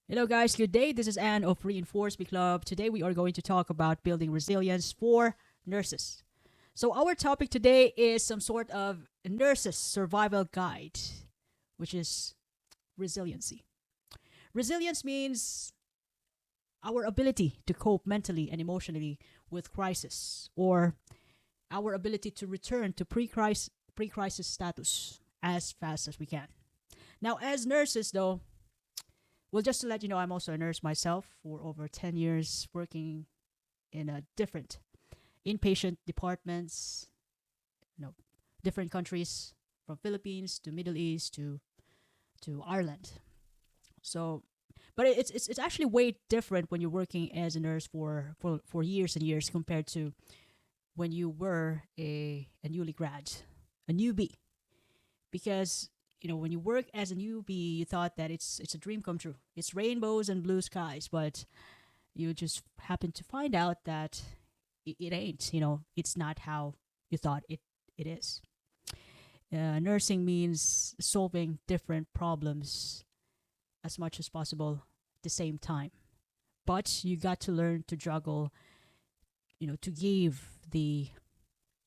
Hello, guys. Good day. This is Anne of Reinforce Me Club. Today, we are going to talk about building resilience for nurses. So, our topic today is some sort of nurses' survival guide, which is resiliency. Resilience means our ability to cope mentally and emotionally with crisis, or our ability to return to pre-crisis status as fast as we can. Now, as nurses, though, well, just to let you know, I'm also a nurse myself for over 10 years, working in a different inpatient departments, you know, different countries from Philippines to Middle East to Ireland. So, but it's actually way different when you're working as a nurse for years and years compared to when you were a newly grad, a newbie, because when you work as a newbie, you thought that it's a dream come true. It's rainbows and blue skies, but you just happen to find out that it ain't. It's not how you thought it is. Nursing means solving different problems as much as possible at the same time, but you got to learn to juggle. To give the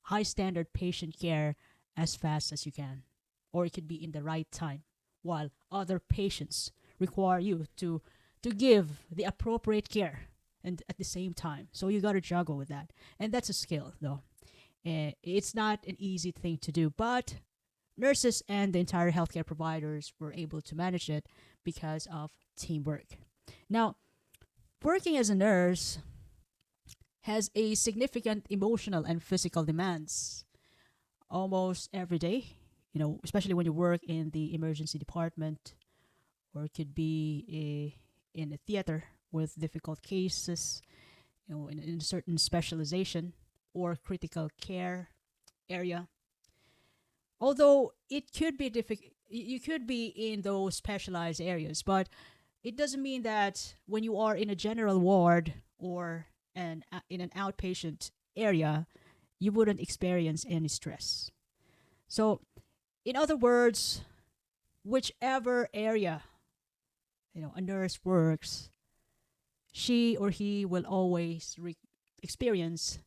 high standard patient care as fast as you can, or it could be in the right time, while other patients require you to give the appropriate care and at the same time. So you got to juggle with that, and that's a skill, though. It's not an easy thing to do, but nurses and the entire healthcare providers were able to manage it because of teamwork. Now, working as a nurse has a significant emotional and physical demands almost every day, especially when you work in the emergency department, or it could be in a theater with difficult cases, in a certain specialization or critical care area. Although it could be difficult, you could be in those specialized areas, but it doesn't mean that when you are in a general ward or in an outpatient area, you wouldn't experience any stress. So, in other words, whichever area a nurse works, she or he will always experience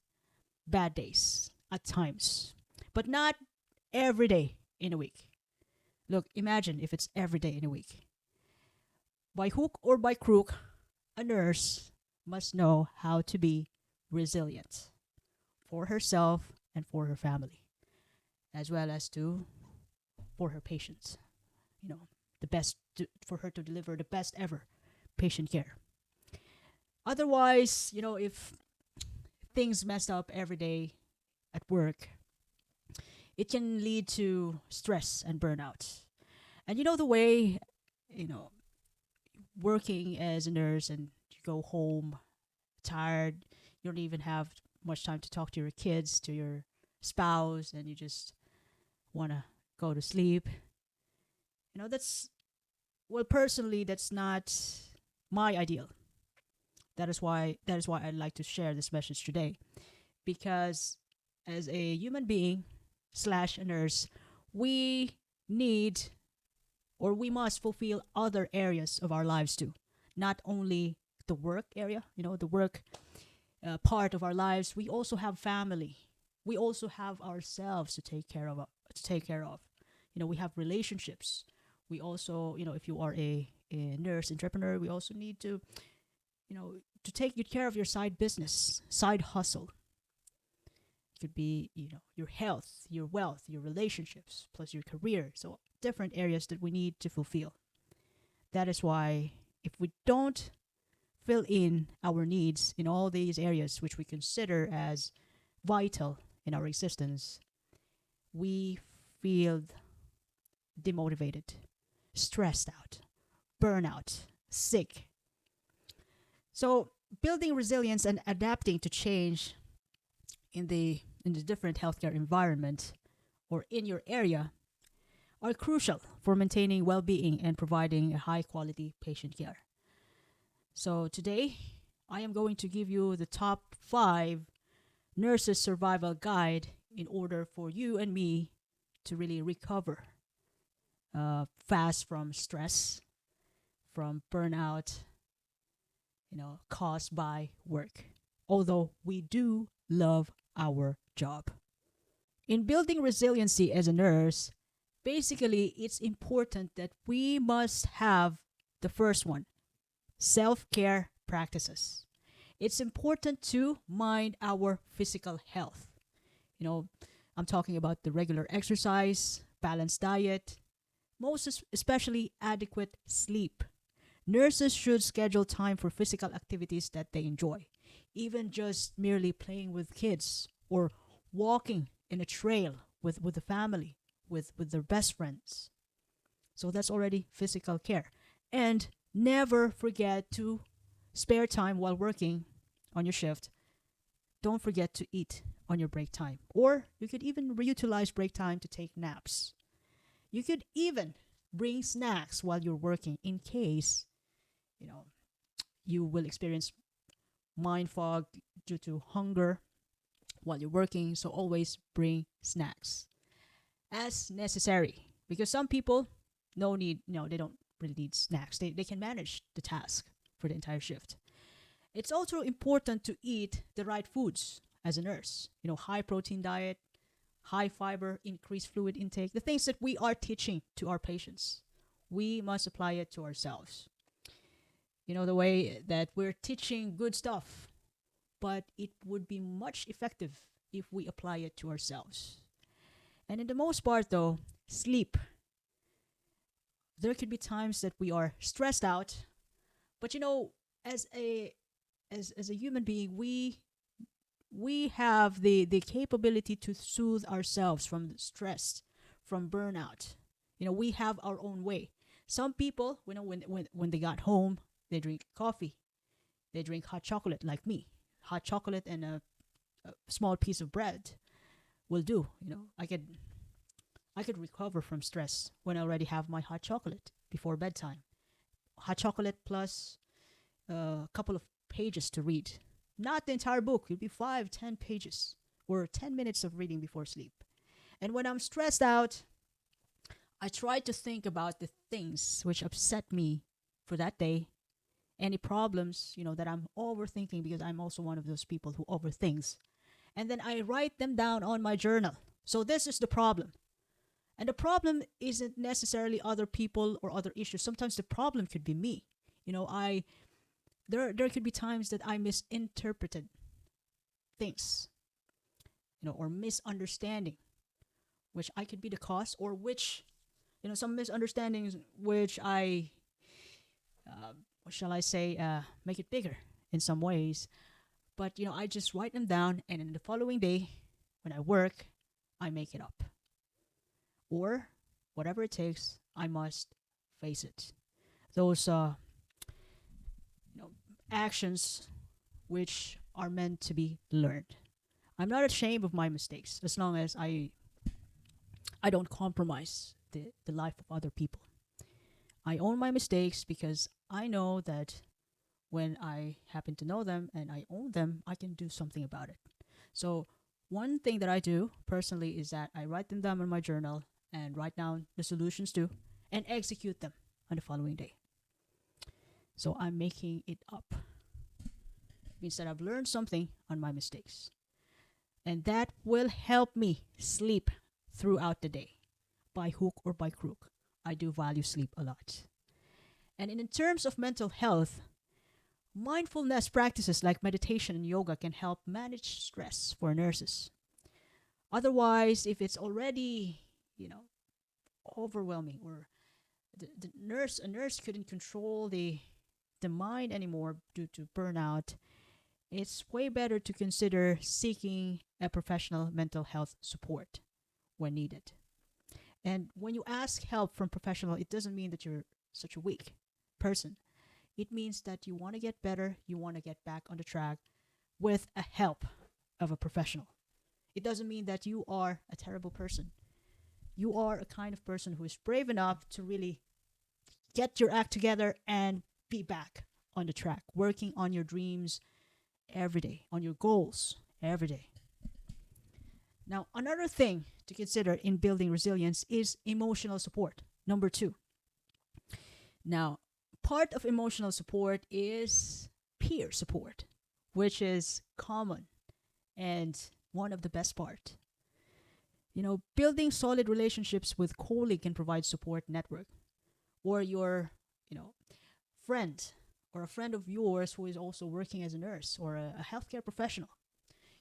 bad days at times, but not every day in a week. Look, imagine if it's every day in a week. By hook or by crook, a nurse must know how to be resilient for herself and for her family, as well as for her patients. The best for her to deliver the best ever patient care. Otherwise, if things mess up every day at work, it can lead to stress and burnout. And the way, you know, working as a nurse and you go home tired, you don't even have much time to talk to your kids, to your spouse, and you just want to go to sleep. That's, well, personally, that's not my ideal. That is why I'd like to share this message today, because as a human being slash a nurse, we need, or we must fulfill other areas of our lives too, not only the work area, the work part of our lives. We also have family. We also have ourselves to take care of. We have relationships. We also, if you are a nurse entrepreneur, we also need to take good care of your side business, side hustle. It could be, your health, your wealth, your relationships, plus your career. So different areas that we need to fulfill. That is why if we don't fill in our needs in all these areas which we consider as vital in our existence, we feel demotivated, stressed out, burnout, sick. So building resilience and adapting to change in the different healthcare environment or in your area are crucial for maintaining well-being and providing a high-quality patient care. So today, I am going to give you the top 5 nurses survival guide in order for you and me to really recover fast from stress, from burnout, caused by work. Although we do love our job. In building resiliency as a nurse, basically it's important that we must have the first one, self-care practices. It's important to mind our physical health. You know, I'm talking about the regular exercise, balanced diet, especially adequate sleep. Nurses should schedule time for physical activities that they enjoy, even just merely playing with kids or walking in a trail with the family, with their best friends. So that's already physical care. And never forget to spare time while working on your shift. Don't forget to eat on your break time. Or you could even reutilize break time to take naps. You could even bring snacks while you're working in case, you know, you will experience mind fog due to hunger while you're working. So always bring snacks as necessary. Because some people, no need, no, they don't really need snacks. They can manage the task for the entire shift. It's also important to eat the right foods as a nurse. High protein diet, high fiber, increased fluid intake, the things that we are teaching to our patients. We must apply it to ourselves. The way that we're teaching good stuff, but it would be much effective if we apply it to ourselves. And in the most part, though, sleep. There could be times that we are stressed out, but as a human being, we have the capability to soothe ourselves from stress, from burnout. We have our own way. Some people, when they got home, they drink coffee, they drink hot chocolate, like me. Hot chocolate and a small piece of bread will do. I could recover from stress when I already have my hot chocolate before bedtime. Hot chocolate plus a couple of pages to read. Not the entire book. It'll be 5, 10 pages or 10 minutes of reading before sleep. And when I'm stressed out, I try to think about the things which upset me for that day. Any problems, that I'm overthinking, because I'm also one of those people who overthinks. And then I write them down on my journal. So this is the problem. And the problem isn't necessarily other people or other issues. Sometimes the problem could be me. There could be times that I misinterpreted things, or misunderstanding, which I could be the cause, or which, some misunderstandings which I, what shall I say, make it bigger in some ways. But, I just write them down, and in the following day, when I work, I make it up. Or whatever it takes, I must face it. Those actions which are meant to be learned. I'm not ashamed of my mistakes as long as I don't compromise the life of other people. I own my mistakes because I know that when I happen to know them and I own them, I can do something about it. So one thing that I do personally is that I write them down in my journal and write down the solutions too and execute them on the following day. So I'm making it up. It means that I've learned something on my mistakes. And that will help me sleep throughout the day, by hook or by crook. I do value sleep a lot. And in terms of mental health, mindfulness practices like meditation and yoga can help manage stress for nurses. Otherwise, if it's already, overwhelming, or a nurse couldn't control the mind anymore due to burnout, it's way better to consider seeking a professional mental health support when needed. And when you ask help from professional, it doesn't mean that you're such a weak person. It means that you want to get better, you want to get back on the track with a help of a professional. It doesn't mean that you are a terrible person. You are a kind of person who is brave enough to really get your act together and be back on the track, working on your dreams every day, on your goals every day. Now, another thing to consider in building resilience is emotional support. Number 2. Now, part of emotional support is peer support, which is common and one of the best part. Building solid relationships with colleague can provide support network, or your, you know, friend or a friend of yours who is also working as a nurse or a healthcare professional.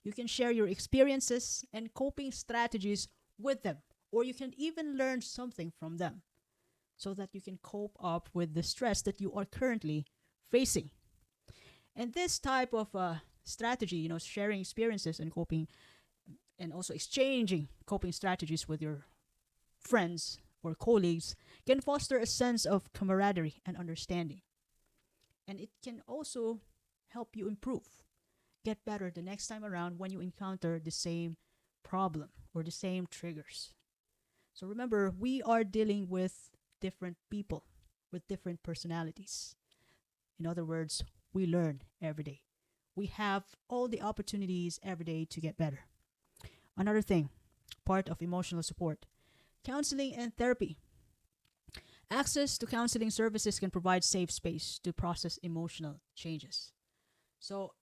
You can share your experiences and coping strategies with them, or you can even learn something from them so that you can cope up with the stress that you are currently facing. And this type of strategy, sharing experiences and coping, and also exchanging coping strategies with your friends or colleagues, can foster a sense of camaraderie and understanding. And it can also help you improve, get better the next time around when you encounter the same problem or the same triggers. So remember, we are dealing with different people with different personalities. In other words, we learn every day. We have all the opportunities every day to get better. Another thing, part of emotional support, counseling and therapy. Access to counseling services can provide safe space to process emotional changes. So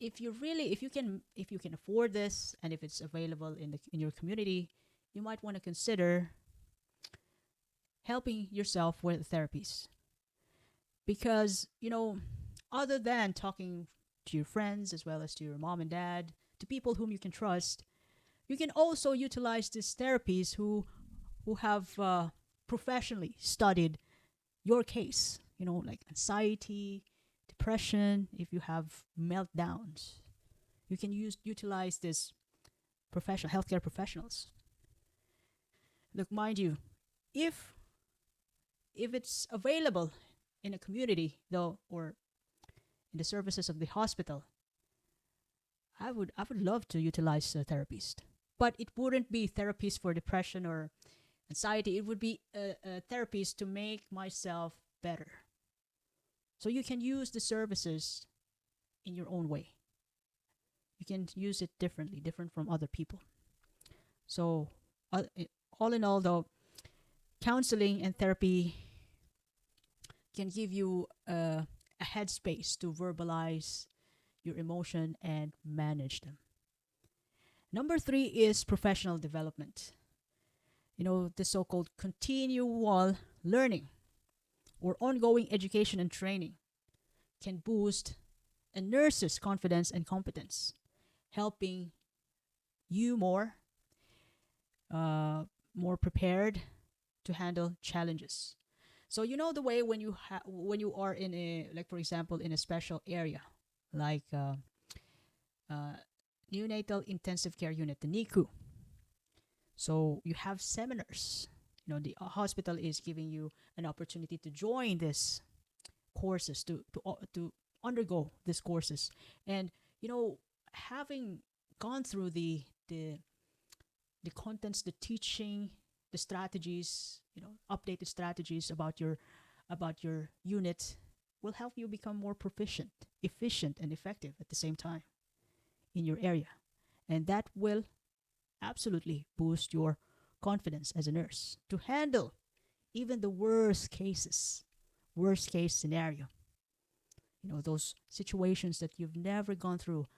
if you can afford this, and if it's available in your community, you might want to consider helping yourself with therapies. Because, other than talking to your friends as well as to your mom and dad, to people whom you can trust, you can also utilize these therapies who have professionally studied your case, like anxiety, depression, if you have meltdowns. You can utilize this professional healthcare professionals. Look, mind you, if it's available in a community though, or in the services of the hospital, I would love to utilize a therapist. But it wouldn't be therapist for depression or anxiety. It would be a therapist to make myself better. So you can use the services in your own way. You can use it differently, different from other people. So, uh, all in all, though, counseling and therapy can give you a headspace to verbalize your emotion and manage them. Number three is professional development. The so called continual learning or ongoing education and training can boost a nurse's confidence and competence, helping you more prepared to handle challenges. So the way when you are in a, like, for example, in a special area like uh, neonatal intensive care unit, the NICU. So you have seminars. The hospital is giving you an opportunity to join this courses, to undergo these courses, and having gone through the contents, the teaching, the strategies, updated strategies about your unit will help you become more proficient, efficient, and effective at the same time in your area. And that will absolutely boost your confidence as a nurse to handle even the worst case scenario. Those situations that you've never gone through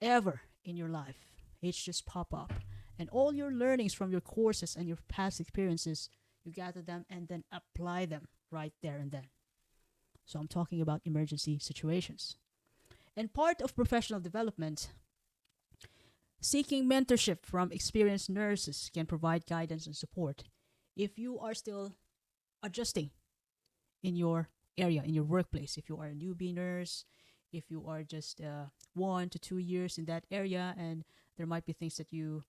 ever in your life. It's just pop up. And all your learnings from your courses and your past experiences, you gather them and then apply them right there and then. So I'm talking about emergency situations. And part of professional development, seeking mentorship from experienced nurses can provide guidance and support if you are still adjusting in your area, in your workplace. If you are a newbie nurse, if you are just 1 to 2 years in that area, and there might be things that you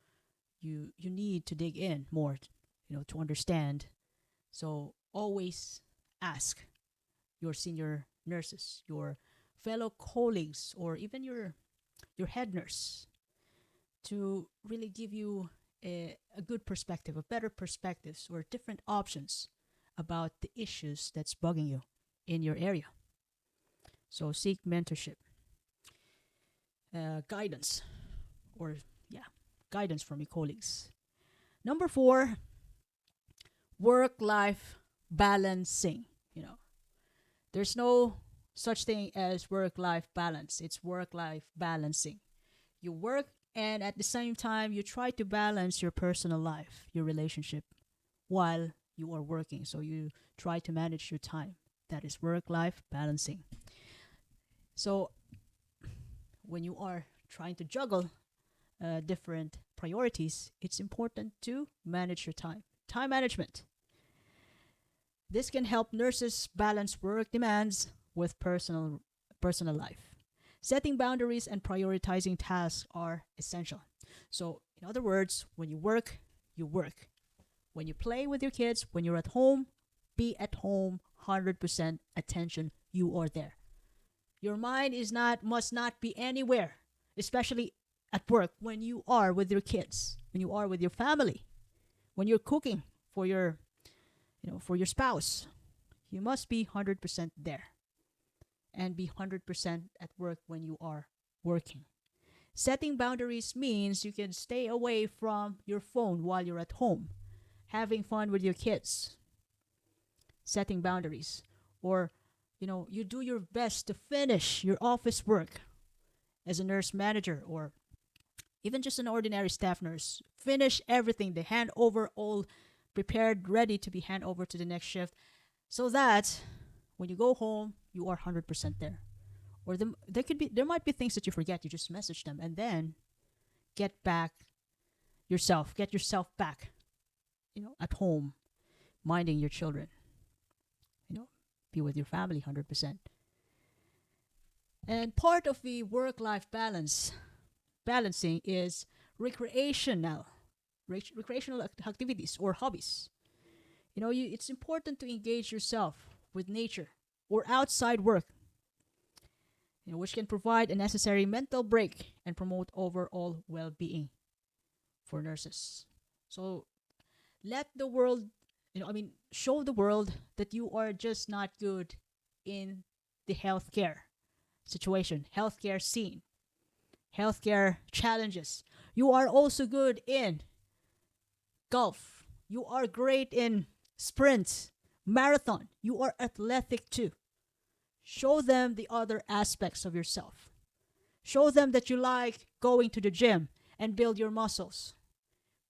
need to dig in more, to understand. So always ask your senior nurses, your fellow colleagues, or even your head nurse to really give you a good perspective, a better perspectives, or different options about the issues that's bugging you in your area. So seek mentorship, guidance, or guidance from your colleagues. Number four, work-life balancing. There's no such thing as work life balance, it's work life balancing. You work, and at the same time, you try to balance your personal life, your relationship, while you are working. So you try to manage your time. That is work life balancing. So when you are trying to juggle different priorities, it's important to manage your time. Time management. This can help nurses balance work demands with personal life. Setting boundaries and prioritizing tasks are essential. So, in other words, when you work, you work. When you play with your kids, when you're at home, be at home, 100% attention, you are there. Your mind is not must not be anywhere, especially at work when you are with your kids, when you are with your family, when you're cooking for your, for your spouse. You must be 100% there and be 100% at work when you are working. Setting boundaries means you can stay away from your phone while you're at home, having fun with your kids. Setting boundaries, or you do your best to finish your office work as a nurse manager, or even just an ordinary staff nurse. Finish everything, the hand over all prepared, ready to be hand over to the next shift, so that when you go home, you are 100% there. Or there might be things that you forget. You just message them, and then get yourself back, at home, minding your children. You know, be with your family 100%. And part of the work-life balancing is recreational, recreational activities or hobbies. It's important to engage yourself with nature or outside work, which can provide a necessary mental break and promote overall well-being for nurses. So let the world, show the world that you are just not good in the healthcare situation, healthcare scene, healthcare challenges. You are also good in golf. You are great in sprints, marathon. You are athletic too. Show them the other aspects of yourself. Show them that you like going to the gym and build your muscles.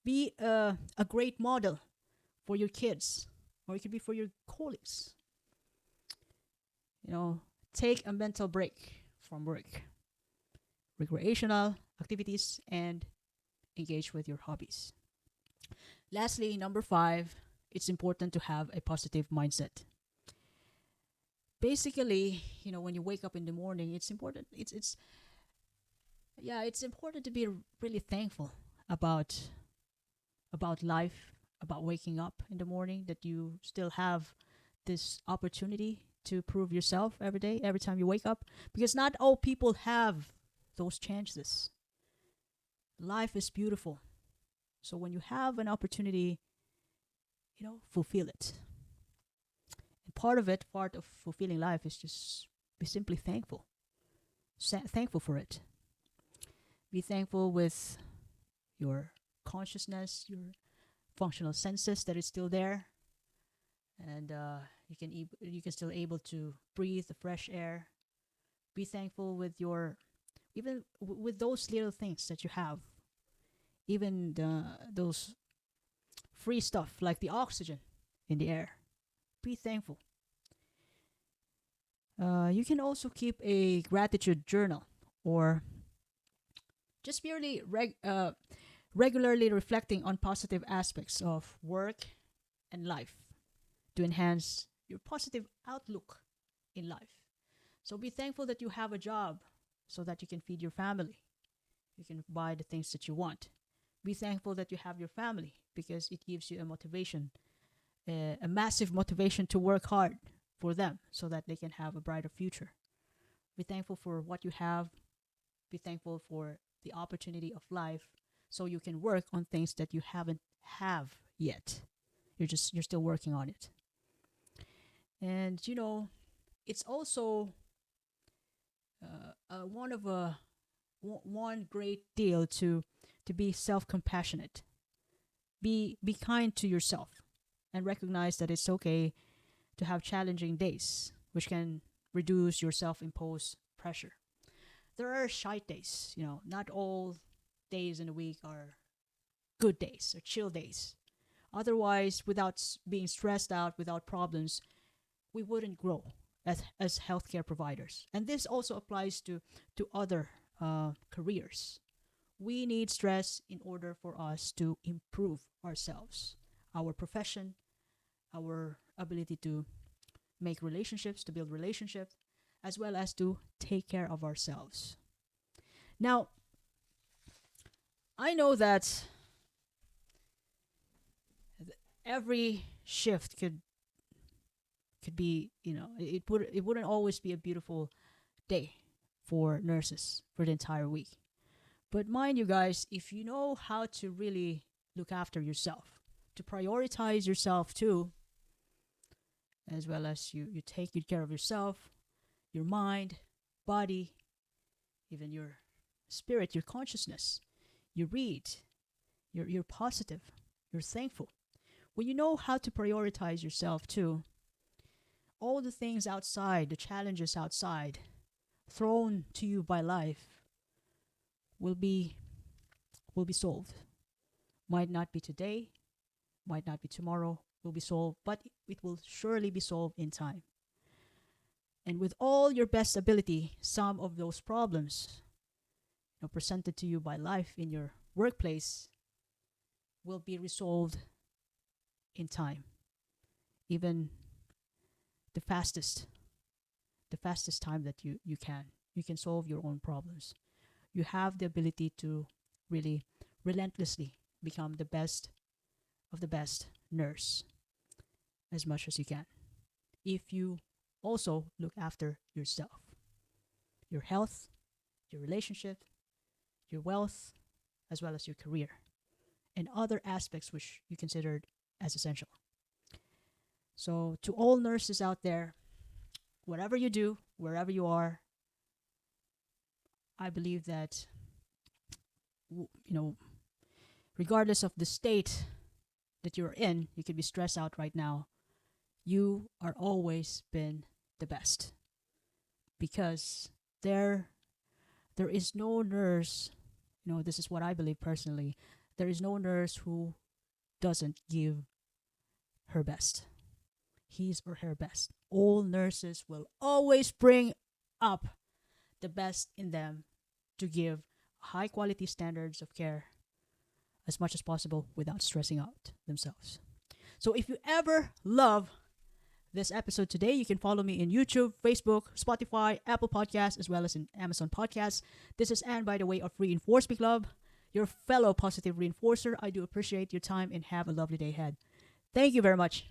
Be a great model for your kids, or it could be for your colleagues. Take a mental break from work, recreational activities, and engage with your hobbies. Lastly, number 5, it's important to have a positive mindset. Basically, when you wake up in the morning, it's important. It's important to be really thankful about life, about waking up in the morning, that you still have this opportunity to prove yourself every day, every time you wake up, because not all people have those chances. Life is beautiful. So when you have an opportunity, fulfill it. And part of fulfilling life is just be simply thankful. Thankful for it. Be thankful with your consciousness, your functional senses that is still there, and you can still able to breathe the fresh air. Be thankful with your with those little things that you have, even those free stuff like the oxygen in the air. Be thankful. You can also keep a gratitude journal, or just regularly reflecting on positive aspects of work and life to enhance your positive outlook in life. So be thankful that you have a job so that you can feed your family. You can buy the things that you want. Be thankful that you have your family, because it gives you a motivation, a massive motivation to work hard for them so that they can have a brighter future. Be thankful for what you have. Be thankful for the opportunity of life, so you can work on things that you haven't have yet. You're still working on it. And it's also one great deal to be self-compassionate. Be kind to yourself, and recognize that it's okay to have challenging days, which can reduce your self-imposed pressure. There are shite days, not all days in a week are good days or chill days. Otherwise, without being stressed out, without problems, we wouldn't grow as healthcare providers. And this also applies to other careers. We need stress in order for us to improve ourselves, our profession, our ability to make relationships, to build relationships, as well as to take care of ourselves. Now, I know that every shift could be, it wouldn't always be a beautiful day for nurses for the entire week. But mind you guys, if you know how to really look after yourself, to prioritize yourself too, as well as you take good care of yourself, your mind, body, even your spirit, your consciousness, you read, you're positive, you're thankful. When you know how to prioritize yourself too, all the things outside, the challenges outside, thrown to you by life, will be solved. Might not be today, might not be tomorrow, will be solved, but it will surely be solved in time. And with all your best ability, some of those problems presented to you by life in your workplace will be resolved in time. Even the fastest time that you can solve your own problems. You have the ability to really relentlessly become the best of the best nurse as much as you can, if you also look after yourself, your health, your relationship, your wealth, as well as your career, and other aspects which you considered as essential. So to all nurses out there, whatever you do, wherever you are, I believe that, regardless of the state that you're in, you could be stressed out right now. You are always been the best, because there is no nurse. This is what I believe personally. There is no nurse who doesn't give her best, his or her best. All nurses will always bring up the best in them to give high quality standards of care as much as possible without stressing out themselves. So if you ever love this episode today, you can follow me in YouTube, Facebook, Spotify, Apple Podcasts, as well as in Amazon Podcasts. This is Anne, by the way, of Reinforce Me Club, your fellow positive reinforcer. I do appreciate your time and have a lovely day ahead. Thank you very much.